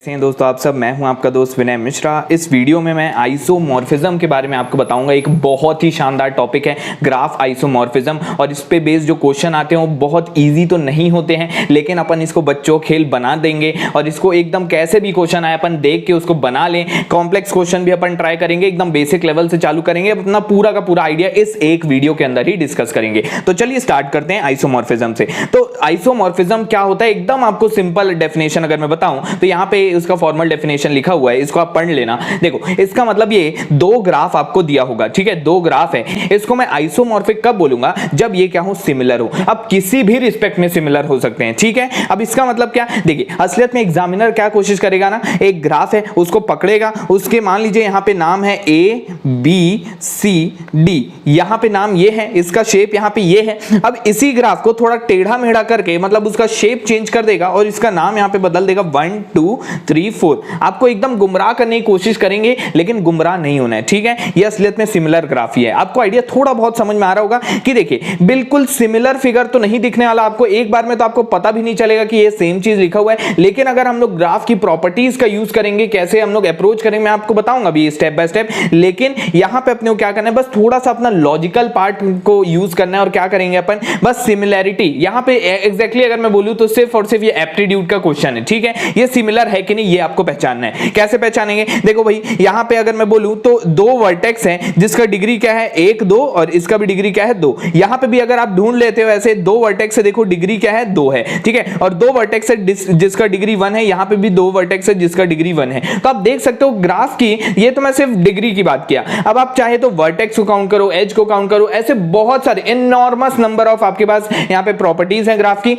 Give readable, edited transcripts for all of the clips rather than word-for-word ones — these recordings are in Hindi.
दोस्तों आप सब, मैं हूं आपका दोस्त विनय मिश्रा। इस वीडियो में मैं आइसोमॉर्फिज्म के बारे में आपको बताऊंगा। एक बहुत ही शानदार टॉपिक है ग्राफ आइसोमॉर्फिज्म, और इस पे बेस्ड जो क्वेश्चन आते हैं वो बहुत इजी तो नहीं होते हैं, लेकिन अपन इसको बच्चों खेल बना देंगे और इसको एकदम कैसे भी क्वेश्चन आए अपन देख के उसको बना लें। कॉम्प्लेक्स क्वेश्चन भी अपन ट्राई करेंगे, एकदम बेसिक लेवल से चालू करेंगे। अपना पूरा का पूरा आइडिया इस एक वीडियो के अंदर ही डिस्कस करेंगे। तो चलिए स्टार्ट करते हैं आइसोमॉर्फिज्म से। तो आइसोमॉर्फिज्म क्या होता है, एकदम आपको सिंपल डेफिनेशन अगर मैं बताऊं तो यहाँ पे उसका फॉर्मल डेफिनेशन लिखा हुआ है, इसको आप पढ़ लेना। देखो इसका मतलब ये दो ग्राफ आपको दिया होगा, ठीक है, दो ग्राफ है। इसको मैं आइसोमॉर्फिक कब बोलूंगा, जब ये क्या हो, सिमिलर हो। अब किसी भी रिस्पेक्ट में सिमिलर हो सकते हैं, ठीक है। अब इसका मतलब क्या, देखिए असलियत में एग्जामिनर क्या कोशिश करेगा ना, एक ग्राफ है उसको पकड़ेगा, उसके मान लीजिए यहां पे नाम है ए बी सी डी, यहां पे नाम ये है, इसका शेप यहां पे ये है। अब इसी ग्राफ को थोड़ा टेढ़ा मेढ़ा करके, मतलब उसका शेप चेंज कर देगा और इसका नाम यहां पे बदल देगा 1 2 3 4। आपको एकदम गुमराह करने की कोशिश करेंगे, लेकिन गुमराह नहीं होना है, ठीक है। ये असलियत में सिमिलर ग्राफ ही है। आपको आइडिया थोड़ा बहुत समझ में आ रहा होगा कि देखिए बिल्कुल सिमिलर फिगर तो नहीं दिखने वाला आपको एक बार में, तो आपको पता भी नहीं चलेगा कि ये सेम चीज लिखा हुआ है। लेकिन अगर हम लोग ग्राफ की प्रॉपर्टीज का यूज करेंगे, कैसे हम लोग अप्रोच करेंगे, मैं आपको बताऊंगा भी स्टेप बाय स्टेप। लेकिन यहां पे अपने को क्या करना है, बस थोड़ा सा अपना लॉजिकल पार्ट को यूज करना है। और क्या करेंगे अपन, बस सिमिलैरिटी यहां पे एग्जैक्टली अगर मैं बोलूं तो सिर्फ और सिर्फ ये एप्टीट्यूड का क्वेश्चन है, ठीक है। ये सिमिलर है कि नहीं ये आपको पहचानना है। कैसे पहचानेंगे, देखो भाई यहां पे अगर मैं बोलूं तो दो वर्टेक्स हैं जिसका डिग्री क्या है 1 2, और इसका भी डिग्री क्या है 2। यहां पे भी अगर आप ढूंढ लेते हो ऐसे, दो वर्टेक्स है, देखो डिग्री क्या है 2 है, ठीक है। और दो वर्टेक्स है जिसका डिग्री 1 है, यहां पे भी दो वर्टेक्स है जिसका डिग्री 1 है। तो आप देख सकते हो ग्राफ की, ये तो मैं सिर्फ डिग्री की बात किया। अब आप चाहे तो वर्टेक्स को काउंट करो, एज को काउंट करो, ऐसे बहुत सारे एनॉर्मस नंबर ऑफ आपके पास यहां पे प्रॉपर्टीज हैं ग्राफ की।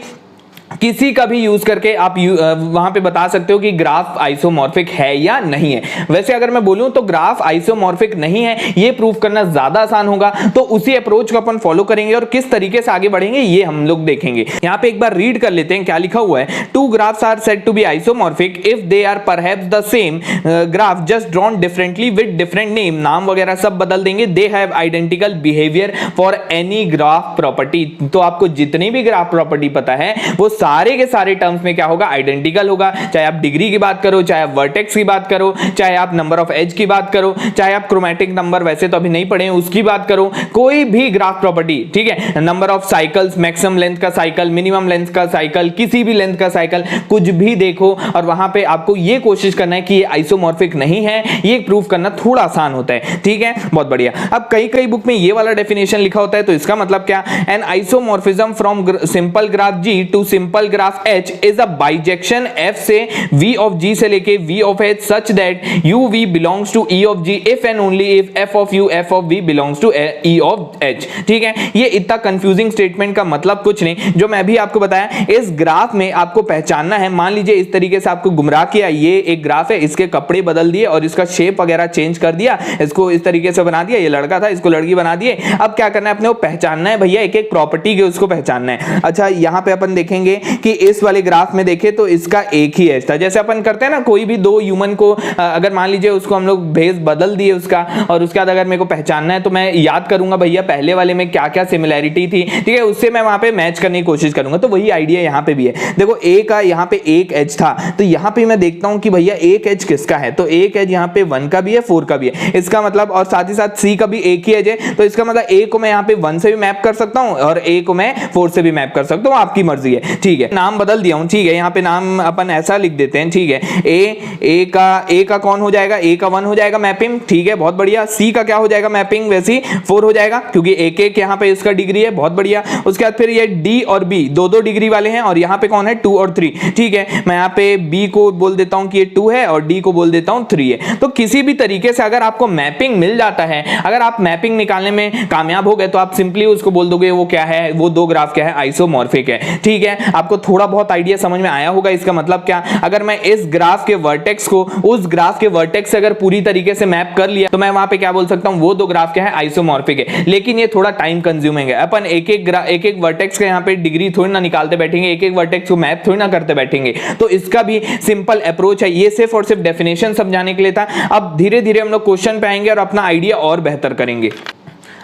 किसी का भी यूज करके आप वहां पे बता सकते हो कि ग्राफ आइसोमॉर्फिक है या नहीं है। वैसे अगर मैं बोलूं तो ग्राफ आइसोमॉर्फिक नहीं है, ये प्रूव करना ज्यादा आसान होगा। तो उसी अप्रोच को अपन फॉलो करेंगे और किस तरीके से आगे बढ़ेंगे ये हम लोग देखेंगे। यहां पे एक बार रीड कर लेते हैं क्या लिखा हुआ है। Two graphs are said to be isomorphic if they are perhaps the same graph just drawn differently with different name. नाम वगैरह सब बदल देंगे। They have identical behaviour for any graph property. तो आपको जितनी भी ग्राफ प्रॉपर्टी पता है वो सारे के सारे टर्म्स में क्या होगा, आइडेंटिकल होगा। चाहे आप डिग्री की बात करो, चाहे आप वर्टेक्स की बात करो, चाहे आप नंबर ऑफ एज की बात करो, चाहे आप क्रोमैटिक नंबर वैसे तो अभी नहीं पढ़े हैं उसकी बात करो, कोई भी ग्राफ प्रॉपर्टी, ठीक है। Number of cycles, maximum length का साइकिल, मिनिमम लेंथ का साइकिल, किसी भी लेंथ का साइकिल, कुछ भी देखो और वहां पे आपको ये कोशिश करना है कि ये आइसोमॉर्फिक नहीं है। ये प्रूफ करना थोड़ा आसान होता है, ठीक है, बहुत बढ़िया। अब कई बुक में ये वाला डेफिनेशन लिखा होता है, तो इसका मतलब क्या, an isomorphism from simple graph G to simple graph H is a bijection F से V of G से लेके V of H such that U V belongs to E of G if and only if F of U F of V belongs to E of H, ठीक है। ये इतना कंफ्यूजिंग स्टेटमेंट का मतलब कुछ नहीं, जो मैं भी आपको बताया। इस ग्राफ में आपको पहचानना है, मान लीजिए इस तरीके से आपको गुमराह किया, ये एक ग्राफ है, इसके कपड़े बदल दिए और इसका शेप वगैरह चेंज कर दिया, इसको इस तरीके से बना दिया, ये लड़का था इसको लड़की बना दिए। अब क्या करना है, अपने को पहचानना है भैया, एक एक प्रॉपर्टी के उसको पहचानना है। अच्छा यहां पे अपन देखेंगे कि इस वाले ग्राफ में देखें तो इसका एक ही एज था। जैसे अपन करते हैं ना, कोई भी दो ह्यूमन को अगर मान लीजिए उसको हम लोग भेस बदल दिए उसका, और उसके बाद अगर मेरे को पहचानना है तो मैं याद करूंगा भैया पहले वाले में क्या क्या सिमिलैरिटी थी, ठीक है, उससे मैं वहां पे मैच करने की कोशिश करूंगा। तो वही आइडिया यहां पे भी है। देखो ए का यहां पे एक एज था, तो यहां पे मैं देखता हूं कि भैया एक एज किसका है, तो एक एज यहां पे 1 का भी है, 4 का भी है, इसका मतलब, और साथ ही साथ सी का भी एक ही एज है, तो इसका मतलब ए को मैं यहां पे 1 से भी मैप कर सकता हूं और ए को मैं 4 से भी मैप कर सकता हूं, आपकी मर्जी है, ठीक है। नाम बदल दिया हूं, ठीक है, यहाँ पे नाम अपन ऐसा लिख देते हैं, ठीक है। ए का कौन हो जाएगा, ए का 1 हो जाएगा मैपिंग, ठीक है, बहुत बढ़िया। सी का क्या हो जाएगा मैपिंग, वैसे 4 हो जाएगा क्योंकि एक एक यहाँ पे इसका डिग्री है, बहुत बढ़िया। उसके बाद फिर ये डी और बी दो डिग्री वाले हैं, और यहाँ पे कौन है 2 और 3, ठीक है। मैं यहाँ पे बी को बोल देता हूँ कि ये 2 है और डी को बोल देता हूँ 3 है। तो किसी भी तरीके से अगर आपको मैपिंग मिल जाता है, अगर आप मैपिंग निकालने में कामयाब हो गए तो आप सिंपली उसको बोल दोगे वो क्या है, वो दो ग्राफ क्या है, आइसोमॉर्फिक है, ठीक है। आपको थोड़ा बहुत आइडिया समझ में आया होगा। इसका मतलब क्या, अगर मैं इस ग्राफ के वर्टेक्स को उस ग्राफ के वर्टेक्स से अगर पूरी तरीके से मैप कर लिया तो मैं वहां पे क्या बोल सकता हूं, वो दो ग्राफ क्या है, आइसोमॉर्फिक है। लेकिन ये थोड़ा टाइम कंज्यूमिंग है। अपन एक एक वर्टेक्स का यहाँ पे डिग्री थोड़ी ना निकालते बैठेंगे, एक एक वर्टेक्स को मैप थोड़ी ना करते बैठेंगे। तो इसका भी सिंपल अप्रोच है। ये सिर्फ और सिर्फ डेफिनेशन समझाने के लिए था। अब धीरे धीरे हम लोग क्वेश्चन पे आएंगे और अपना आइडिया और बेहतर करेंगे।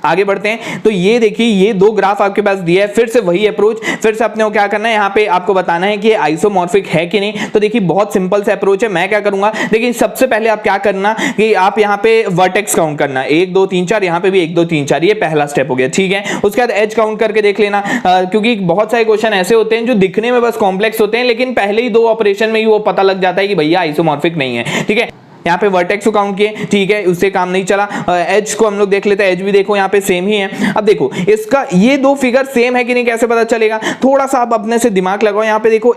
आगे बढ़ते हैं। तो ये देखिए ये दो ग्राफ आपके पास दिया है, फिर से वही अप्रोच, फिर से अपने को क्या करना है, यहाँ पे आपको बताना है कि आइसोमॉर्फिक है कि नहीं। तो देखिए बहुत सिंपल सा अप्रोच है। मैं क्या करूंगा, देखिए सबसे पहले आप क्या करना कि आप यहाँ पे वर्टेक्स काउंट करना, 1 2 3 4, यहाँ पे भी 1 2 3 4, ये पहला स्टेप हो गया, ठीक है। उसके बाद एज काउंट करके देख लेना, क्योंकि बहुत सारे क्वेश्चन ऐसे होते हैं जो दिखने में बस कॉम्प्लेक्स होते हैं, लेकिन पहले ही 2 ऑपरेशन में ही वो पता लग जाता है कि भैया आइसोमॉर्फिक नहीं है, ठीक है। यहाँ पे वर्टेक्स को काउंट किए, ठीक है, उससे काम नहीं चला। एज को हम लोग देख लेते हैं, एज भी देखो यहाँ पे सेम ही है। अब देखो इसका ये दो फिगर सेम है कि नहीं कैसे पता चलेगा, थोड़ा सा आप अपने से दिमाग लगाओ। यहाँ पे देखो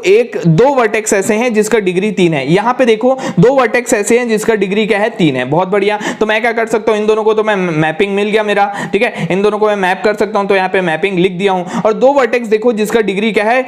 दो वर्टेक्स ऐसे हैं जिसका डिग्री 3 है, यहाँ पे देखो 2 वर्टेक्स ऐसे हैं जिसका डिग्री क्या है, 3 है। बहुत बढ़िया। तो मैं क्या कर सकता हूँ, इन दोनों को तो मैं मैपिंग मिल गया मेरा, ठीक है, इन दोनों को मैं मैप कर सकता हूँ, तो यहाँ पे मैपिंग लिख दिया हूँ। और 2 वर्टेक्स देखो जिसका डिग्री क्या है,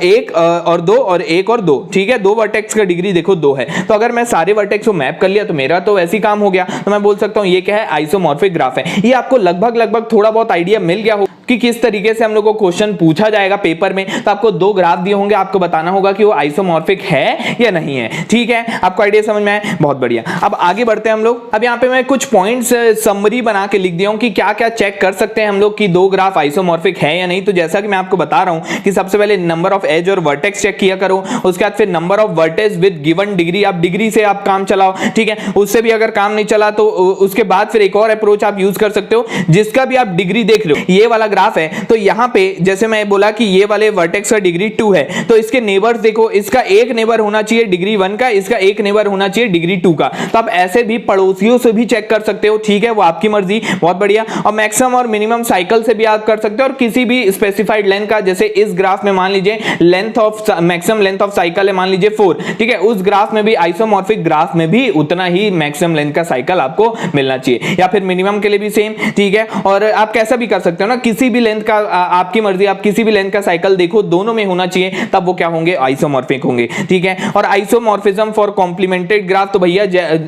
1 और 2 और 1 और 2, ठीक है, 2 वर्टेक्स का डिग्री देखो 2 है। तो अगर मैं सारे वर्टेक्स को मैप कर लिया तो मेरा तो ऐसी काम हो गया। तो मैं बोल सकता हूं ये क्या है, आइसोमॉर्फिक ग्राफ है। ये आपको लगभग थोड़ा बहुत आइडिया मिल गया हो कि किस तरीके से हम लोग को क्वेश्चन पूछा जाएगा पेपर में। तो आपको 2 ग्राफ दिए होंगे, आपको बताना होगा कि वो आइसोमॉर्फिक है या नहीं है, ठीक है। आपको आइडिया समझ में आया, बहुत बढ़िया। अब आगे बढ़ते हैं हम लोग। अब यहाँ पे मैं कुछ पॉइंट्स समरी बना के लिख दिया हूं कि क्या क्या चेक कर सकते हैं हम लोग कि 2 ग्राफ आइसोमॉर्फिक है या नहीं। तो जैसा कि मैं आपको बता रहा हूं कि सबसे पहले नंबर ऑफ एज और वर्टेक्स चेक किया करो, उसके बाद फिर number of vertex with given degree, आप डिग्री से आप काम चलाओ, ठीक है। उससे भी अगर काम नहीं चला तो उसके बाद फिर एक और अप्रोच आप यूज कर सकते हो, जिसका भी आप डिग्री देख रहे हो। ये वाला ग्राफ है, तो यहां पे जैसे मैं बोला कि ये वाले वर्टेक्स का डिग्री 2 है, तो इसके नेबर्स देखो, इसका एक नेबर होना चाहिए डिग्री 1 का, इसका एक नेबर होना चाहिए डिग्री 2 का। तो आप ऐसे भी पड़ोसियों से भी चेक कर सकते हो, ठीक है, वो आपकी मर्जी, बहुत बढ़िया। और मैक्सिमम और मिनिमम साइकिल से भी आप कर सकते हो, और किसी भी स्पेसिफाइड लेंथ का, जैसे इस ग्राफ में मान लीजिए length of maximum length of cycle है मान लीजिए 4, ठीक है, उस ग्राफ में भी आइसोमॉर्फिक ग्राफ में भी उतना ही मैक्सिमम लेंथ का साइकिल आपको मिलना चाहिए, या फिर मिनिमम के लिए भी सेम, ठीक है। और आप कैसा भी कर सकते हो ना, किसी भी लेंथ का आपकी मर्जी, आप किसी भी लेंथ का साइकिल देखो, दोनों में होना चाहिए, तब वो क्या होंगे, आइसोमॉर्फिक होंगे, ठीक है। और आइसोमॉर्फिज्म फॉर कॉम्प्लीमेंटेड ग्राफ, तो भैया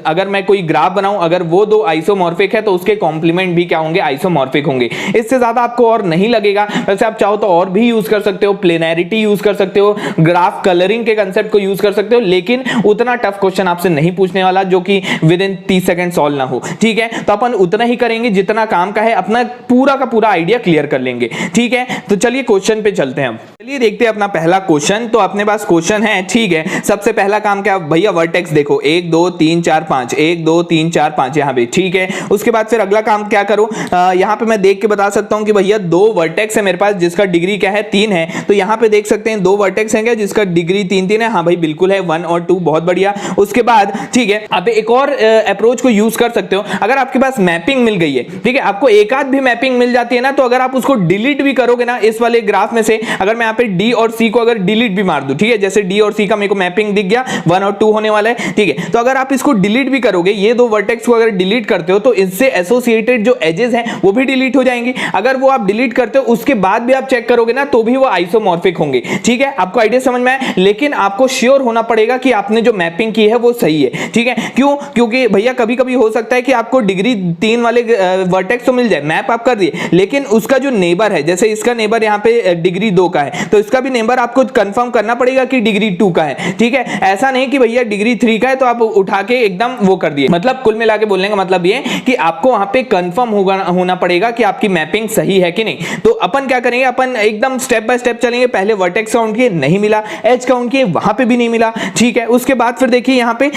अगर मैं कोई ग्राफ बनाऊं, अगर वो 2 आइसोमॉर्फिक है तो उसके कॉम्प्लीमेंट भी क्या होंगे, आइसोमॉर्फिक होंगे। इससे ज्यादा आपको और नहीं लगेगा। वैसे आप चाहो तो और भी यूज कर सकते हो, प्लेनैरिटी यूज कर सकते हो, ग्राफ कलरिंग के कंसेप्ट को यूज कर सकते हो, लेकिन उतना टफ क्वेश्चन आपसे नहीं पूछने वाला जो कि विद इन 30 सेकंड सॉल्व ना हो, ठीक है। तो अपन उतना ही करेंगे जितना काम का है, अपना पूरा का पूरा आइडिया क्लियर कर लेंगे, ठीक है। तो चलिए क्वेश्चन पे चलते हैं। चलिए देखते हैं अपना पहला क्वेश्चन। तो अपने पास क्वेश्चन है, ठीक है। सबसे पहला काम क्या भैया, वर्टेक्स देखो 1 2 3 4 5, 1 2 3 4 5 यहाँ पे, ठीक है। उसके बाद फिर अगला काम क्या करो, यहाँ पे मैं देख के बता सकता हूँ कि भैया 2 वर्टेक्स है मेरे पास जिसका डिग्री क्या है, 3 है। तो यहाँ पे देख सकते हैं 2 वर्टेक्स हैं जिसका डिग्री 3 3 है, हाँ भाई बिल्कुल है, 1 और 2, बहुत बढ़िया। उसके बाद ठीक है, आप एक और अप्रोच को यूज कर सकते हो। अगर आपके पास मैपिंग मिल गई है, ठीक है, आपको एक आध भी मैपिंग मिल जाती है ना, तो अगर आप उसको डिलीट भी करोगे ना इस वाले ग्राफ में से, अगर मैं यहाँ पे डी और सी को अगर डिलीट भी मार दूं, ठीक है, जैसे डी और सी का मेरे को मैपिंग दिख गया, 1 और 2 होने वाला है, ठीक है। तो अगर आप इसको डिलीट भी करोगे, ये 2 वर्टेक्स को अगर डिलीट करते हो, तो इससे एसोसिएटेड जो एजेस हैं वो भी डिलीट हो जाएंगे। अगर वो आप डिलीट करते हो उसके बाद भी आप चेक करोगे ना, तो भी वो आइसोमॉर्फिक होंगे, ठीक है। आपको आइडिया समझ में आया, लेकिन आपको श्योर होना पड़ेगा कि आपने जो मैपिंग की है वो सही है, ठीक है। क्यों? क्योंकि भैया कभी कभी हो सकता है कि आपको डिग्री 3 वाले वर्टेक्स तो मिल जाए, मैप आप कर दिए, लेकिन उसका जो नेबर है, जैसे इसका नेबर यहाँ पे डिग्री 2 का है, तो इसका भी नेबर आपको कंफर्म करना पड़ेगा कि डिग्री 2 का है, ठीक है। ऐसा नहीं कि भैया डिग्री 3 का है तो आप उठा के एकदम वो कर दिए। मतलब कुल मिला के बोलने का मतलब ये कि आपको वहां पे कंफर्म होना पड़ेगा कि आपकी मैपिंग सही है कि नहीं। तो अपन क्या करेंगे, अपन एकदम स्टेप बाय स्टेप चलेंगे। पहले वर्टेक्स काउंट किए, नहीं मिला, एज काउंट किए, वहां पे भी नहीं मिला, ठीक है। उसके बाद फिर देखिए यहाँ पे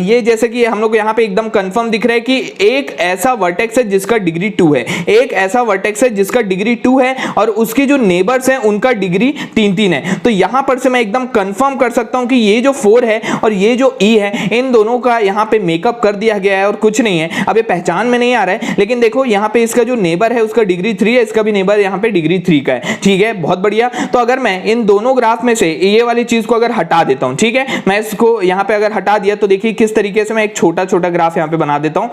ये जैसे कि हम लोग यहाँ पे एकदम कंफर्म दिख रहा है कि एक ऐसा वर्टेक्स है जिसका डिग्री 2 है, एक ऐसा वर्टेक्स है जिसका डिग्री 2 है, और उसके जो नेबर्स हैं उनका डिग्री 3 3 है। तो यहां पर से मैं एकदम कंफर्म कर सकता हूं कि ये जो 4 है और ये जो ई है, इन दोनों का यहां पे मेकअप कर दिया गया है और कुछ नहीं है। अब ये पहचान में नहीं आ रहा है, लेकिन देखो यहां पे इसका जो नेबर है उसका डिग्री 3 है, इसका भी नेबर यहां पे डिग्री 3 का है, ठीक है, बहुत बढ़िया। तो अगर मैं इन दोनों ग्राफ में से ये वाली चीज को अगर हटा देता हूं, ठीक है, मैं इसको यहां पे अगर हटा दिया, तो देखिए किस तरीके से मैं एक छोटा छोटा ग्राफ यहां पे बना देता हूं।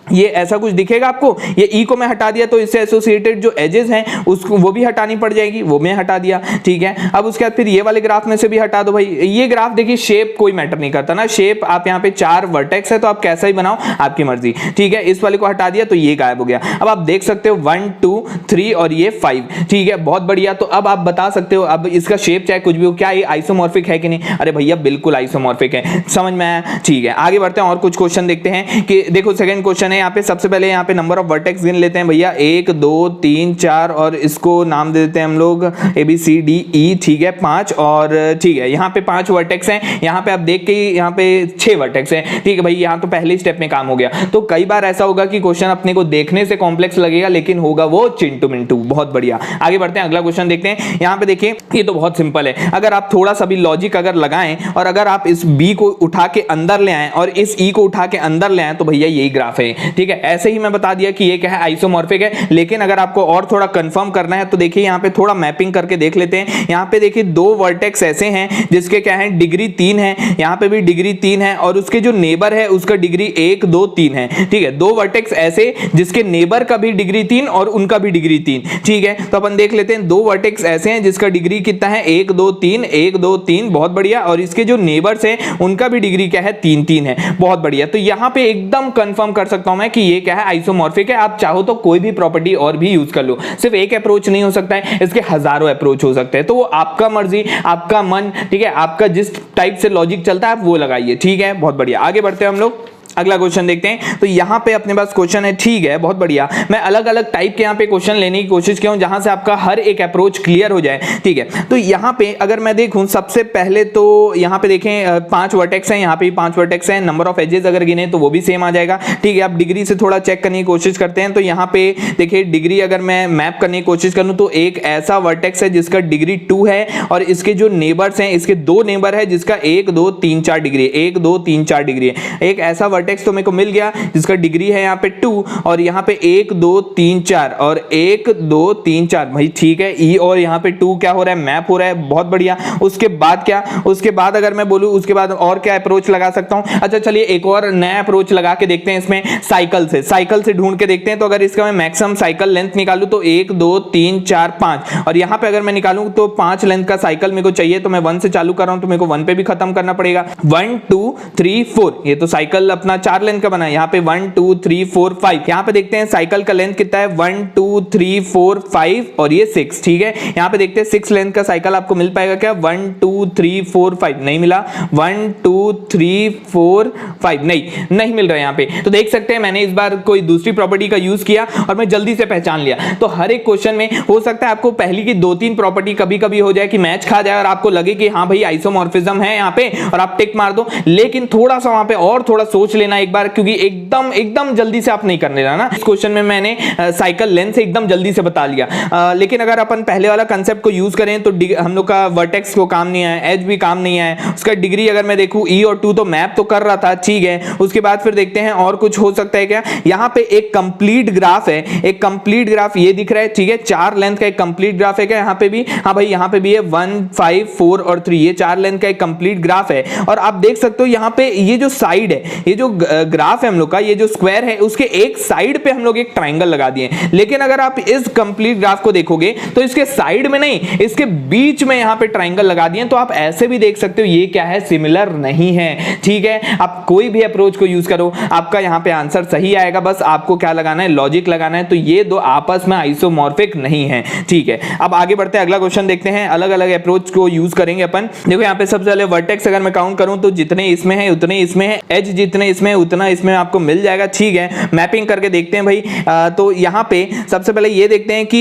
ये ऐसा कुछ दिखेगा आपको। ये ई को मैं हटा दिया तो इससे एसोसिएटेड जो एजेस हैं उसको वो भी हटानी पड़ जाएगी, वो मैं हटा दिया, ठीक है। अब उसके बाद फिर ये वाले ग्राफ में से भी हटा दो भाई। ये ग्राफ देखिए शेप कोई मैटर नहीं करता ना, शेप आप यहाँ पे 4 वर्टेक्स है तो आप कैसा ही बनाओ, आपकी मर्जी, ठीक है। इस वाले को हटा दिया तो ये गायब हो गया। अब आप देख सकते हो 1 2 3 और ये 5, ठीक है, बहुत बढ़िया। तो अब आप बता सकते हो, अब इसका शेप चाहे कुछ भी हो, क्या ये आइसोमॉर्फिक है कि नहीं। अरे भैया बिल्कुल आइसोमॉर्फिक है, समझ में आया, ठीक है। आगे बढ़ते हैं और कुछ क्वेश्चन देखते हैं कि देखो सेकंड क्वेश्चन क्वेश्चन है यहाँ पे। सबसे पहले यहाँ पे नंबर ऑफ वर्टेक्स गिन लेते हैं भैया, 1 2 3 4 और इसको नाम दे देते हैं हम लोग ABCDE, ठीक है 5, और ठीक है यहाँ पे 5 वर्टेक्स हैं। यहाँ पे आप देख के यहाँ पे 6 वर्टेक्स हैं, ठीक है भाई, यहाँ तो पहले स्टेप में काम हो गया। तो कई बार ऐसा होगा कि क्वेश्चन अपने को देखने से कॉम्प्लेक्स लगेगा लेकिन होगा वो चिंटू मिंटू। बहुत बढ़िया, आगे बढ़ते हैं, अगला क्वेश्चन देखते हैं। यहाँ पे देखिए ये तो बहुत सिंपल है, अगर आप थोड़ा सा भी लॉजिक अगर लगाएं और अगर आप इस B को उठा के अंदर ले आए और इस E को उठा के अंदर ले आए तो भैया यही ग्राफ है, ठीक है। ऐसे ही मैं बता दिया कि ये क्या है, आइसोमॉर्फिक है। लेकिन अगर आपको और थोड़ा कंफर्म करना है तो देखिए यहाँ पे थोड़ा मैपिंग करके देख लेते हैं। यहाँ पे देखिए 2 वर्टेक्स ऐसे हैं जिसके क्या है डिग्री 3 है, यहाँ पे भी डिग्री 3 है और उसके जो नेबर है उसका डिग्री 1 2 3 है, ठीक है। 2 वर्टेक्स ऐसे जिसके नेबर का भी डिग्री 3 और उनका भी डिग्री 3, ठीक है। तो अपन देख लेते हैं 2 वर्टेक्स ऐसे हैं जिसका डिग्री कितना है 1 2 3 1 2 3, बहुत बढ़िया, और इसके जो नेबर्स हैं उनका भी डिग्री क्या है 3 3 है, बहुत बढ़िया। तो यहाँ पे एकदम कंफर्म कर सकता हूं मैं कि ये क्या है, आइसोमॉर्फिक है। आप चाहो तो कोई भी प्रॉपर्टी और भी यूज कर लो, सिर्फ एक अप्रोच नहीं हो सकता है, इसके हजारों अप्रोच हो सकते हैं। तो वो आपका मर्जी, आपका मन, ठीक है, आपका जिस टाइप से लॉजिक चलता है आप वो लगाइए, ठीक है, बहुत बढ़िया। आगे बढ़ते हैं हम लोग, अगला क्वेश्चन देखते हैं। तो यहाँ पे अपने पास क्वेश्चन है, ठीक है, बहुत बढ़िया। मैं अलग अलग टाइप के यहाँ पे क्वेश्चन लेने की कोशिश किया हूँ जहां से आपका हर एक अप्रोच क्लियर हो जाए, ठीक है। तो यहाँ पे अगर मैं देखूं सबसे पहले तो यहाँ पे देखें 5 वर्टेक्स हैं, यहाँ पे 5 वर्टेक्स हैं। नंबर ऑफ एजेस अगर गिने तो वो भी सेम आ जाएगा, ठीक है। आप डिग्री से थोड़ा चेक करने की कोशिश करते हैं तो यहाँ पे देखिए डिग्री अगर मैं मैप करने की कोशिश करूँ तो एक ऐसा वर्टेक्स है जिसका डिग्री 2 है और इसके जो नेबर्स हैं, इसके 2 नेबर है जिसका 1 2 3 4 डिग्री, 1 2 3 4 डिग्री है। एक ऐसा वर्टेक्स तो मेरे को मिल गया जिसका डिग्री है यहाँ पे 2 और यहाँ पे 1 2 3 4 और 1 2 3 4, भाई ठीक है। E और यहाँ पे 2 क्या हो रहा है, मैप हो रहा है, बहुत बढ़िया। उसके बाद क्या, उसके बाद अगर मैं बोलूं उसके बाद और क्या अप्रोच लगा सकता हूं, अच्छा चलिए एक और नया अप्रोच लगा के देखते हैं इसमें, साइकिल से ढूंढ के देखते हैं। तो अगर इसका मैं मैक्सिमम साइकिल लेंथ निकालूं तो 1 2 3 4 5 और यहाँ पे अगर मैं निकालूं तो 5 लेंथ का साइकिल मेरे को चाहिए, तो मैं 1 से चालू कर रहा हूं तो मेरे को 1 पे भी खत्म करना पड़ेगा। 1 2 3 4, ये तो साइकिल अपना 4 लेंथ का बना है। यहाँ पे 1 2 3 4 5, यहाँ पे देखते हैं साइकिल का लेंथ कितना है, 1 2 3 4 5 और ये 6, ठीक है। यहाँ पे देखते हैं 6 लेंथ का साइकिल आपको मिल पाएगा क्या, 1 2 3 4 5 नहीं मिला, 1 2 3 4 5 नहीं मिल रहा है यहाँ पे। तो देख सकते हैं मैंने इस बार कोई दूसरी प्रॉपर्टी का यूज किया और मैं जल्दी से पहचान लिया। तो हर एक क्वेश्चन में हो सकता है आपको पहली की 2-3 प्रॉपर्टी कभी कभी हो जाए कि मैच खा जाए और आपको लगे कि हाँ भाई आइसोमॉर्फिज्म है यहाँ पे और आप टिक मार दो, लेकिन थोड़ा सा वहां पे और थोड़ा सोच लेना एक बार, क्योंकि एकदम जल्दी से आप नहीं करने ना। इस क्वेश्चन में मैंने साइकिल लेंथ से एकदम जल्दी से बता लिया, लेकिन अगर अपन पहले वाला कंसेप्ट को यूज करें तो हम लोग का वर्टेक्स को काम नहीं आया, एज भी काम नहीं आया, उसका डिग्री अगर मैं देखूं E और 2 तो मैप तो कर रहा था, ठीक है। उसके बाद फिर देखते हैं और कुछ हो सकता है क्या। यहाँ पे एक कंप्लीट ग्राफ है, एक कंप्लीट ग्राफ ये दिख रहा है, ठीक है, 4 लेंथ का एक कंप्लीट ग्राफ है क्या यहाँ पे भी, हाँ भाई यहाँ पे भी है 1 5 4 और 3, ये 4 लेंथ का एक कंप्लीट ग्राफ है। और आप देख सकते हो यहाँ पे ये जो साइड है, ये जो ग्राफ है हम लोग का, ये जो स्क्वायर है उसके एक साइड पे हम लोग एक ट्राइंगल लगा दिए। लेकिन अगर आप इस कंप्लीट ग्राफ को देखोगे तो इसके साइड में नहीं, इसके बीच में यहाँ पे ट्राइंगल लगा दिए। तो आप ऐसे भी देख सकते हो ये क्या है, सिमिलर नहीं है, ठीक है। आप कोई भी अप्रोच को यूज करो आपका यहाँ पे आंसर सही आएगा, बस आपको क्या लगाना है, लॉजिक लगाना है। तो ये दो आपस में आइसोमॉर्फिक नहीं है, ठीक है। अब आगे बढ़ते हैं, अगला क्वेश्चन देखते हैं। अलग अलग अप्रोच को यूज करेंगे अपन। देखो यहाँ पे सबसे पहले वर्टेक्स अगर मैं काउंट करूं तो जितने इसमें है उतने इसमें है, एज जितने इसमें उतना इसमें आपको मिल जाएगा, ठीक है। मैपिंग करके देखते हैं भाई। तो यहाँ पे सबसे पहले ये देखते हैं कि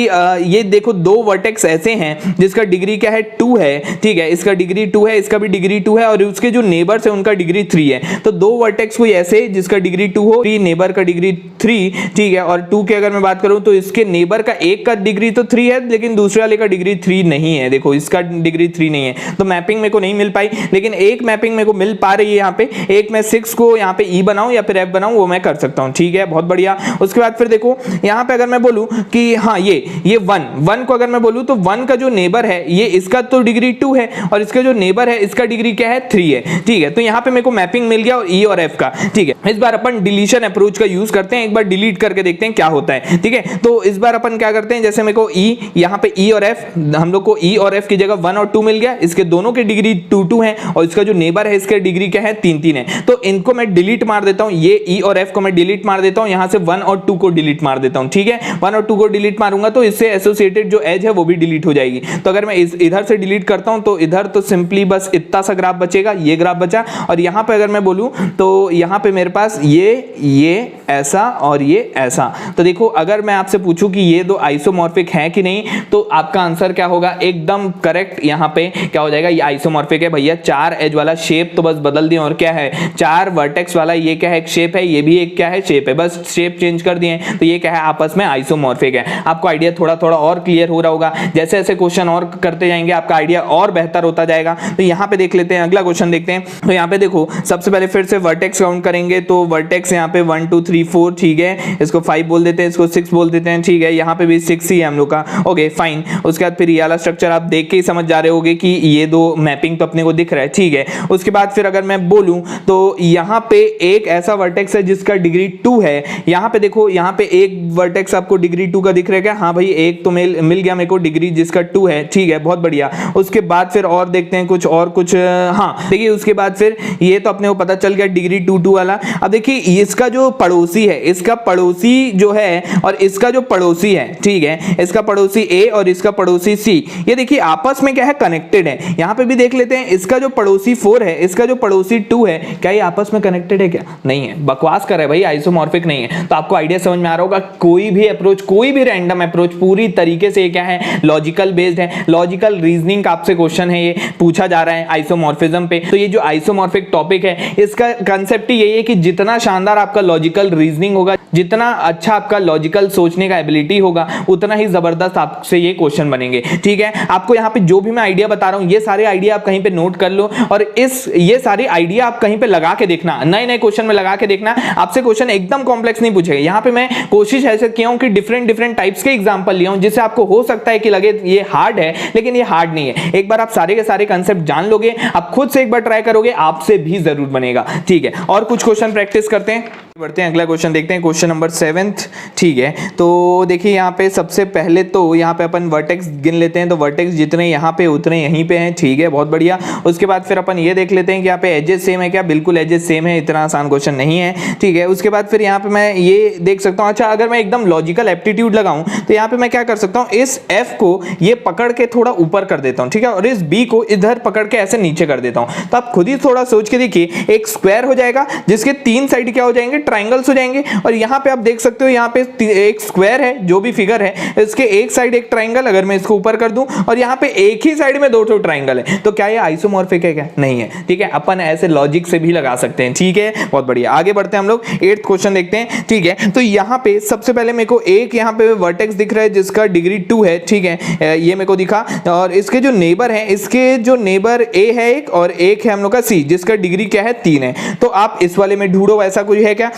ये देखो 2 वर्टेक्स ऐसे हैं जिसका डिग्री क्या है 2 है, ठीक है। इसका डिग्री 2 है, इसका भी डिग्री 2 है और उसके जो नेबर्स है उनका डिग्री 3 है। तो 2 वर्टेक्स कोई ऐसे जिसका डिग्री 2 हो, 3 नेबर का डिग्री 3, ठीक है। और 2 की अगर मैं बात करूं तो इसके नेबर का एक का डिग्री तो 3 है लेकिन दूसरे वाले का डिग्री 3 नहीं है, देखो इसका डिग्री 3 नहीं है। तो मैपिंग मेरे को नहीं मिल पाई, लेकिन एक मैपिंग मेरे को मिल पा रही है यहाँ पे। एक मैं 6 को यहाँ पे E बनाऊं या फिर F बनाऊं वो मैं कर सकता हूं, ठीक है, बहुत बढ़िया। उसके बाद फिर देखो यहाँ पे अगर मैं बोलूं कि हाँ ये 1 को अगर मैं बोलूं तो 1 का जो नेबर है ये इसका तो डिग्री 2 है और इसका जो नेबर है इसका डिग्री क्या है 3 है, ठीक है। तो यहाँ पे मेरे को मैपिंग मिल गया और E और F का, ठीक है। इस बार अपन डिलीशन अप्रोच का यूज करते हैं, एक बार डिलीट करके देखते हैं क्या होता है, ठीक है। तो इस बार अपन क्या करते हैं, जैसे मेरे को E यहाँ पे E और F, हम लोग को E और F की जगह 1 और 2 मिल गया, इसके दोनों के डिग्री 2 2 है और इसका जो नेबर है इसके डिग्री क्या है 3 3 है। तो इनको मैं डिलीट डिलीट मार देता हूं, ये ई और एफ को मैं डिलीट मार देता हूं, यहां से 1 और 2 को डिलीट मार देता हूं। ठीक है, 1 और 2 को डिलीट मारूंगा तो इससे एसोसिएटेड जो एज है वो भी डिलीट हो जाएगी। तो अगर मैं इधर से डिलीट करता हूं तो इधर तो सिंपली बस इतना सा ग्राफ बचेगा, ये ग्राफ बचा। और यहां पे अगर मैं बोलूं तो यहां पे मेरे पास ये ऐसा और ये ऐसा। तो देखो अगर मैं आपसे पूछूं कि ये दो आइसोमॉर्फिक है कि नहीं, तो आपका आंसर क्या होगा, एकदम करेक्ट। यहां पे क्या हो जाएगा, ये आइसोमॉर्फिक है भैया। 4 एज वाला शेप तो बस बदल दिए और क्या है, 4 वर्टेक्स वाला ये क्या है, एक शेप है, ये भी एक क्या है, शेप है, बस शेप चेंज कर दिए तो ये क्या है, आपस में आइसोमॉर्फिक है। आपको आइडिया थोड़ा थोड़ा और क्लियर हो रहा होगा। जैसे जैसे क्वेश्चन और करते जाएंगे आपका आइडिया और बेहतर होता जाएगा। तो यहां पे देख लेते हैं, अगला क्वेश्चन देखते हैं। तो यहां पे देखो सबसे पहले फिर से वर्टेक्स काउंट करेंगे तो वर्टेक्स यहां पे 1 2 3 4, ठीक है, इसको 5 बोल देते हैं, इसको 6 बोल देते हैं। ठीक है, यहां पे भी 6 ही है हम लोग का। Okay fine. उसके बाद फिर ये वाला स्ट्रक्चर आप देख के ही समझ जा रहे होगे कि ये दो मैपिंग तो अपने को दिख रहा है। ठीक है, उसके बाद फिर अगर मैं बोलूं तो यहां पे एक ऐसा वर्टेक्स है जिसका डिग्री 2 है। यहां पे देखो, यहां पे एक वर्टेक्स आपको डिग्री 2 का दिख रहा है क्या? हाँ भाई, एक तो मिल गया मेरे को डिग्री जिसका 2 है। ठीक है, बहुत बढ़िया। उसके बाद फिर और देखते हैं कुछ और कुछ। हाँ देखिए, उसके बाद फिर ये तो अपने को पता चल गया डिग्री 2 2 वाला। अब देखिए इसका जो पड़ोसी है, इसका पड़ोसी जो है और इसका जो पड़ोसी है, ठीक है, इसका पड़ोसी ए और इसका पड़ोसी सी, ये देखिए आपस में क्या है, कनेक्टेड है। यहां पे भी देख लेते हैं, इसका जो पड़ोसी 4 है, इसका जो पड़ोसी 2 है, क्या ये आपस में कनेक्टेड है क्या? नहीं है, बकवास कर रहा है भाई, आइसोमॉर्फिक नहीं है। तो आपको आइडिया समझ में आ रहा होगा, कोई भी अप्रोच, कोई भी रैंडम अप्रोच पूरी तरीके से क्या है, लॉजिकल बेस्ड है। लॉजिकल रीजनिंग का आपसे क्वेश्चन है, ये पूछा जा रहा है आइसोमॉर्फिज्म पे। तो ये जो आइसोमॉर्फिक टॉपिक है, इसका कांसेप्ट ही यही है कि जितना शानदार आपका लॉजिकल रीजनिंग होगा, जितना अच्छा आपका लॉजिकल सोचने का एबिलिटी होगा, उतना ही जबरदस्त आपसे ये क्वेश्चन बनेंगे। ठीक है, आपको यहाँ पे जो भी मैं आइडिया बता रहा हूँ, ये सारे आइडिया आप कहीं पे नोट कर लो और ये सारे आइडिया आप कहीं पे लगा के देखना, नए नए क्वेश्चन में लगा के देखना। आपसे क्वेश्चन एकदम कॉम्प्लेक्स नहीं पूछेगा। यहाँ पे मैं कोशिश ऐसे किया हूँ कि डिफरेंट टाइप्स के एग्जांपल लिया हूँ, जिससे आपको हो सकता है कि लगे ये हार्ड है, लेकिन ये हार्ड नहीं है। एक बार आप सारे के सारे कंसेप्ट जान लोगे, आप खुद से एक बार ट्राई करोगे, आपसे भी जरूर बनेगा। ठीक है, और कुछ क्वेश्चन प्रैक्टिस करते हैं, बढ़ते हैं। अगला क्वेश्चन देखते हैं, क्वेश्चन नंबर 7। ठीक है, तो देखिए यहाँ पे सबसे पहले तो यहाँ पे अपन वर्टेक्स गिन लेते हैं। तो वर्टेक्स जितने यहाँ पे उतने यहीं पे हैं। ठीक है, बहुत बढ़िया। उसके बाद फिर अपन ये देख लेते हैं कि यहाँ पे एजेस सेम है क्या? बिल्कुल एजेस सेम है, इतना आसान क्वेश्चन नहीं है। ठीक है, उसके बाद फिर यहाँ पे मैं ये देख सकता हूँ, अच्छा अगर मैं एकदम लॉजिकल एप्टीट्यूड लगाऊं तो यहाँ पे मैं क्या कर सकता हूँ, इस एफ को ये पकड़ के थोड़ा ऊपर कर देता हूँ। ठीक है, और इस बी को इधर पकड़ के ऐसे नीचे कर देता हूँ। तो आप खुद ही थोड़ा सोच के देखिए, एक स्क्वायर हो जाएगा जिसके 3 साइड क्या हो जाएंगे, ट्राइंगल्स हो जाएंगे। और यहाँ पे आप देख सकते हो, यहाँ पे एक स्क्वायर है, जो भी फिगर है, इसके एक साइड एक ट्राइंगल, अगर मैं इसको ऊपर कर दूं, और यहाँ पे एक ही साइड में 2 ट्राइंगल है, तो क्या ये आइसोमॉर्फिक है क्या? नहीं है। ठीक है, अपन ऐसे लॉजिक से भी लगा सकते हैं। ठीक है, बहुत बढ़िया। आगे बढ़ते हैं हम लोग, 8th क्वेश्चन देखते हैं। ठीक है, तो यहाँ पे सबसे पहले मेरे को एक यहाँ पे वर्टेक्स दिख रहा है जिसका डिग्री 2 है। ठीक है, ये मेरे को दिखा, और इसके जो नेबर है, इसके जो नेबर ए है एक, और एक है हम लोग का सी, जिसका डिग्री क्या है, 3 है। तो आप इस वाले में ढूंढो, ऐसा कुछ है क्या?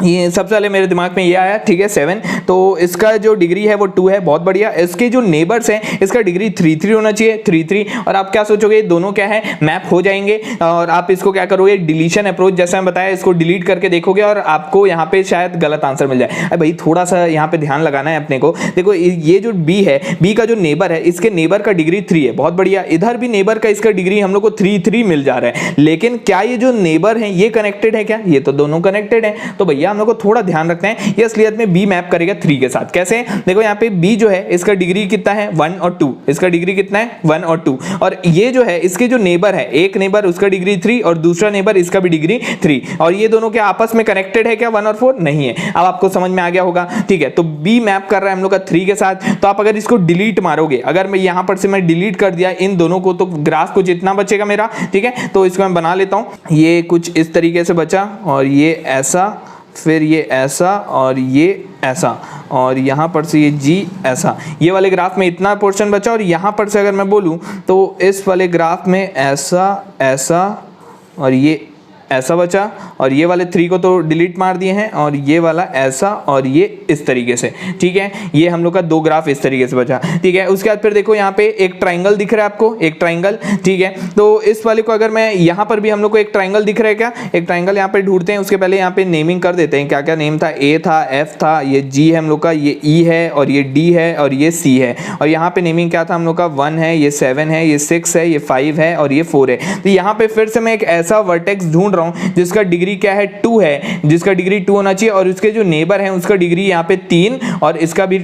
ये सबसे पहले मेरे दिमाग में ये आया। ठीक है, 7, तो इसका जो डिग्री है वो 2 है, बहुत बढ़िया। इसके जो नेबर्स हैं, इसका डिग्री 3 3 होना चाहिए, 3 3। और आप क्या सोचोगे, दोनों क्या है, मैप हो जाएंगे। और आप इसको क्या करोगे, डिलीशन अप्रोच जैसा मैं बताया, इसको डिलीट करके देखोगे और आपको यहाँ पे शायद गलत आंसर मिल जाए। अरे भाई थोड़ा सा यहाँ पे ध्यान लगाना है अपने को। देखो ये जो बी है, बी का जो नेबर है, इसके नेबर का डिग्री 3 है, बहुत बढ़िया। इधर भी नेबर का इसका डिग्री हम लोग को 3 3 मिल जा रहा है, लेकिन क्या ये जो नेबर है ये कनेक्टेड है क्या? ये तो दोनों कनेक्टेड है। तो भैया हम लोग को थोड़ा ध्यान रखना है, ये असलियत में बी मैप करेगा 3 के साथ। कैसे? देखो यहाँ पे बी जो है, इसका डिग्री कितना है, 1 और 2। इसका डिग्री कितना है, 1 और 2। और ये जो है, इसके जो नेबर है, एक नेबर उसका डिग्री 3 और दूसरा नेबर इसका भी डिग्री 3। और ये दोनों क्या आपस में कनेक्टेड है क्या, 1 और 4? नहीं है। अब आपको समझ में आ गया होगा। ठीक है, तो बी मैप कर रहा है हम लोग का 3 के साथ। तो आप अगर इसको डिलीट मारोगे, अगर मैं यहां पर से मैं डिलीट कर दिया इन दोनों को, तो ग्राफ कुछ इतना बचेगा मेरा। ठीक है, तो इसको मैं बना लेता हूं। ये कुछ इस तरीके से बचा, और ये ऐसा, फिर ये ऐसा, और ये ऐसा, और यहाँ पर से ये जी ऐसा। ये वाले ग्राफ में इतना पोर्शन बचा, और यहाँ पर से अगर मैं बोलूँ तो इस वाले ग्राफ में ऐसा, ऐसा, और ये ऐसा बचा। और ये वाले 3 को तो डिलीट मार दिए हैं, और ये वाला ऐसा, और ये इस तरीके से। ठीक है, ये हम लोग का 2 ग्राफ इस तरीके से बचा। ठीक है, उसके बाद फिर देखो यहाँ पे एक ट्राइंगल दिख रहा है आपको, एक ट्राइंगल। ठीक है, तो इस वाले को अगर मैं यहाँ पर भी हम लोग को एक ट्राइंगल दिख रहा है क्या, एक ट्राइंगल यहाँ पे ढूंढते हैं। उसके पहले यहाँ पे नेमिंग कर देते हैं, क्या क्या नेम था, ए था, एफ था, ये जी है हम लोग का, ये ई है, और ये डी है, और ये सी है। और यहाँ पे नेमिंग क्या था हम लोग का, 1 है, ये 7 है, ये 6 है, ये 5 है, और ये 4 है। तो यहाँ पे फिर से मैं एक ऐसा वर्टेक्स ढूंढ रहा हूं जिसका डिग्री क्या है 2 है, जिसका डिग्री 2 होना चाहिए, और उसके जो नेबर है उसका डिग्री यहाँ पे 3 और इसका भी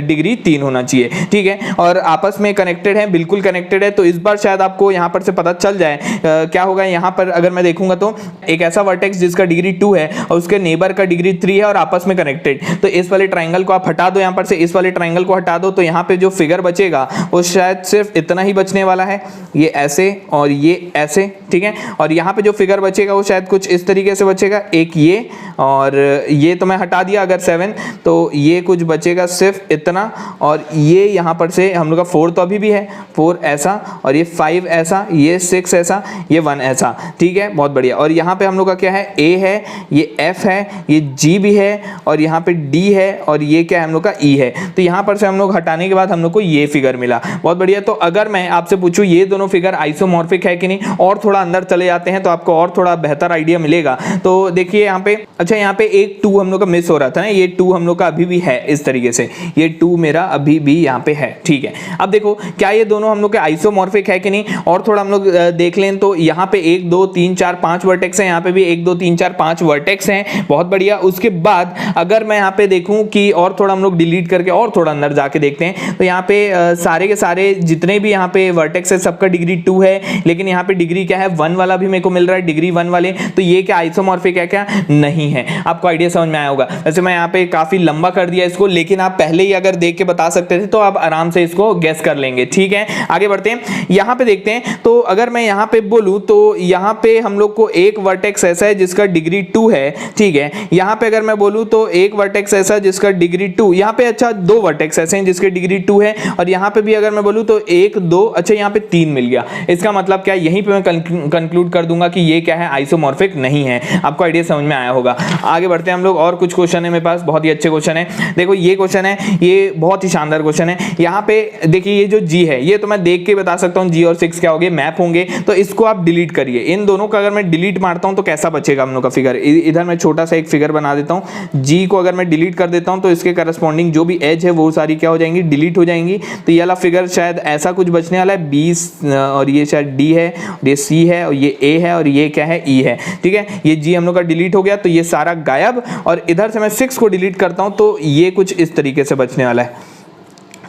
डिग्री 3 होना चाहिए, ठीक है, और आपस में कनेक्टेड है, बिल्कुल कनेक्टेड है। तो इस बार शायद आपको यहाँ पर से पता चल जाए क्या होगा। यहाँ पर अगर मैं देखूंगा तो एक ऐसा वर्टेक्स जिसका डिग्री 2 है और उसके नेबर का डिग्री 3 है और आपस में कनेक्टेड, तो इस वाले ट्राइंगल को आप हटा दो, यहाँ पर से इस वाले ट्राइंगल को हटा दो, तो यहाँ पे जो फिगर बचेगा वो शायद सिर्फ इतना ही बचने वाला है, ये ऐसे और ये ऐसे, ठीक है, और यहाँ पे जो फिगर बचेगा वो शायद कुछ इस तरीके से बचेगा, एक ये और ये तो मैं हटा दिया अगर 7, तो ये कुछ बचेगा सिर्फ इतना, और ये यहाँ पर से हम लोग का 4 तो अभी भी है, 4 ऐसा और ये 5 ऐसा, ये 6 ऐसा, ये 1 ऐसा, ठीक है, बहुत बढ़िया। और यहाँ पे हम लोग का क्या है, A है, ये F है, ये G भी है और यहाँ पे D है और ये क्या है हम लोग का E है। तो यहाँ पर से हम लोग हटाने के बाद हम लोग को ये फिगर मिला, बहुत बढ़िया। तो अगर मैं आपसे पूछूं ये दोनों फिगर आइसोमॉर्फिक है कि नहीं, और थोड़ा अंदर चले जाते हैं तो आपको और थोड़ा बेहतर आइडिया मिलेगा। तो देखिए यहाँ पे, अच्छा यहाँ पे एक 2 हम लोग का मिस हो रहा था ना, ये 2 हम लोग का अभी भी है इस तरीके से, ये 2 मेरा अभी भी यहाँ पे है, ठीक है। अब देखो क्या ये दोनों हम लोग के आइसोमॉर्फिक है कि नहीं, और थोड़ा हम लोग देख लें तो यहाँ पे 1 2 3 4 5 वर्टेक्स हैं, यहाँ पे भी 1 2 3 4 5 वर्टेक्स हैं, बहुत बढ़िया। उसके बाद अगर मैं यहाँ पे देखूं कि और थोड़ा हम लोग डिलीट करके और थोड़ा अंदर जाके देखते हैं, तो यहाँ पे सारे के सारे जितने भी यहाँ पे वर्टेक्स है सबका डिग्री 2 है, लेकिन यहाँ पे डिग्री क्या है 1 वाला भी मेरे को मिल रहा है, डिग्री 1 वाले, तो ये क्या आइसोमॉर्फिक है क्या, नहीं है। आपको आइडिया समझ में आया होगा। वैसे मैं यहाँ पे काफी लंबा कर दिया इसको, लेकिन आप पहले ही अगर देख के बता सकते थे तो आप आराम से इसको गेस कर लेंगे, ठीक है। आगे बढ़ते हैं, यहाँ पे देखते हैं। तो अगर मैं यहाँ पे बोलूँ तो यहाँ पे हम लोग को एक वर्टेक्स ऐसा है जिसका डिग्री 2 है, ठीक है। यहाँ पे अगर मैं बोलूँ तो एक वर्टेक्स ऐसा जिसका डिग्री 2, यहाँ पे अच्छा 2 वर्टेक्स ऐसे हैं जिसके डिग्री 2 है, और यहाँ पे भी अगर मैं बोलूँ तो 1 2, अच्छा यहाँ पे 3 मिल गया। इसका मतलब क्या, यहीं पे मैं कंक्लूड कर दूंगा कि ये क्या है, आइसोमॉर्फिक नहीं है। आपको आइडिया समझ में आया होगा। आगे बढ़ते हैं हम लोग, और कुछ क्वेश्चन है मेरे पास, बहुत ही अच्छे क्वेश्चन है। देखो ये क्वेश्चन है, ये बहुत ही शानदार क्वेश्चन है। यहाँ पे देखिए ये जो G है, ये तो मैं देख के बता सकता हूँ G और 6 क्या होंगे, मैप होंगे, तो इसको आप डिलीट करिए। इन दोनों का अगर मैं डिलीट मारता हूँ तो कैसा बचेगा हम लोग का फिगर, इधर मैं छोटा सा एक फिगर बना देता हूँ। G को अगर मैं डिलीट कर देता हूँ तो इसके करस्पॉन्डिंग जो भी एज है वो सारी क्या हो जाएंगी, डिलीट हो जाएंगी। तो ये वाला फिगर शायद ऐसा कुछ बचने वाला है, 20 और ये शायद D है, ये C है और ये A है और ये क्या है, E है, ठीक है। ये G हम लोग का डिलीट हो गया तो ये सारा गायब, और इधर से मैं 6 को डिलीट करता हूं तो ये कुछ इस तरीके से बचने वाला है।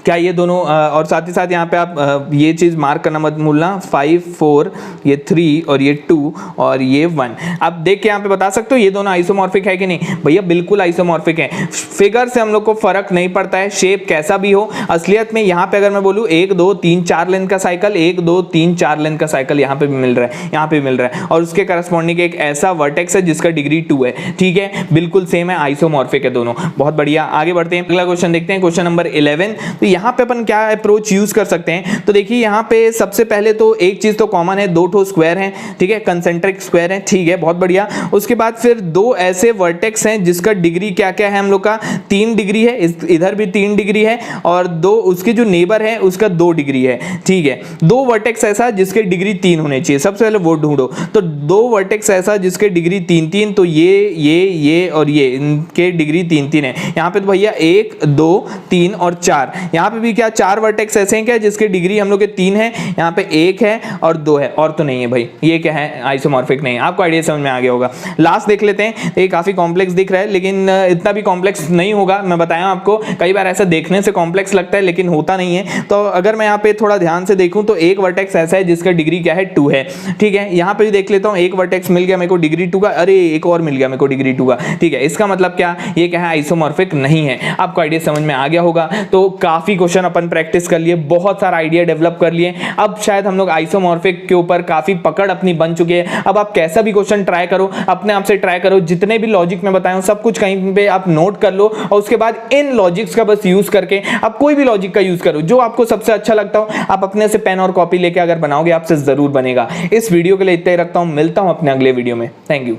क्या ये दोनों, और साथ ही साथ यहाँ पे आप ये चीज़ मार्क करना मत भूलना, 5 4, ये 3 और ये 2 और ये 1। आप देख के यहाँ पे बता सकते हो ये दोनों आइसोमॉर्फिक है कि नहीं। भैया बिल्कुल आइसोमॉर्फिक है, फिगर से हम लोग को फर्क नहीं पड़ता है, शेप कैसा भी हो। असलियत में यहाँ पे अगर मैं बोलूँ 1 2 3 4 लेंथ का साइकिल, 1 2 3 4 लेंथ का साइकिल यहाँ पे भी मिल रहा है, यहाँ पे भी मिल रहा है, और उसके करस्पॉन्डिंग एक ऐसा वर्टेक्स है जिसका डिग्री 2 है, ठीक है, बिल्कुल सेम है, आइसोमॉर्फिक है दोनों। बहुत बढ़िया, आगे बढ़ते हैं, अगला क्वेश्चन देखते हैं, क्वेश्चन नंबर 11। तो यहाँ पे अपन क्या अप्रोच यूज कर सकते हैं, तो देखिए यहाँ पे सबसे पहले तो एक चीज तो कॉमन है, 2 ठो स्क्वायर हैं, ठीक है, कंसेंट्रिक स्क्वायर है, ठीक है, बहुत बढ़िया। उसके बाद फिर 2 ऐसे वर्टेक्स हैं जिसका डिग्री क्या क्या है हम लोग का, 3 डिग्री है, इधर भी 3 डिग्री है, और 2 उसके जो नेबर है उसका 2 डिग्री है, ठीक है। 2 वर्टेक्स ऐसा जिसके डिग्री 3 होने चाहिए, सबसे पहले वो ढूंढो। तो 2 वर्टेक्स ऐसा जिसके डिग्री 3 3, तो ये और ये इनके डिग्री 3 3 है। यहाँ पे तो भैया 1 2 3 और 4, यहाँ पे भी क्या 4 वर्टेक्स ऐसे हैं क्या जिसके डिग्री हम लोग के 3 है, यहाँ पे 1 है और 2 है, और तो नहीं है भाई, ये क्या है, आइसोमॉर्फिक नहीं है। आपको आइडिया समझ में आ गया होगा। लास्ट देख लेते हैं, ये काफी कॉम्प्लेक्स दिख रहा है लेकिन इतना भी कॉम्प्लेक्स नहीं होगा, मैं बताया आपको, कई बार ऐसा देखने से कॉम्प्लेक्स लगता है लेकिन होता नहीं है। तो अगर मैं यहाँ पे थोड़ा ध्यान से देखूं तो एक वर्टेक्स ऐसा है जिसका डिग्री क्या है, 2 है, ठीक है। यहाँ पे भी देख लेता हूँ, एक वर्टेक्स मिल गया मेरे को डिग्री 2 का, अरे एक और मिल गया मेरे को डिग्री 2 का, ठीक है। इसका मतलब क्या, ये क्या है, आइसोमॉर्फिक नहीं है। आपको आइडिया समझ में आ गया होगा। तो काफी क्वेश्चन अपन प्रैक्टिस कर लिए, बहुत सारा आइडिया डेवलप कर लिए। अब शायद हम लोग आइसोमॉर्फिक के ऊपर काफी पकड़ अपनी बन चुकी है। अब आप कैसा भी क्वेश्चन ट्राई करो, अपने आप से ट्राई करो, जितने भी लॉजिक में बताया हूं सब कुछ कहीं पे आप नोट कर लो, और उसके बाद इन लॉजिक्स का बस यूज करके आप कोई भी लॉजिक का यूज करो जो आपको सबसे अच्छा लगता हो। आप अपने से पेन और कॉपी लेके अगर बनाओगे आपसे जरूर बनेगा। इस वीडियो के लिए इतना ही रखता हूं, मिलता हूं अपने अगले वीडियो में। Thank you.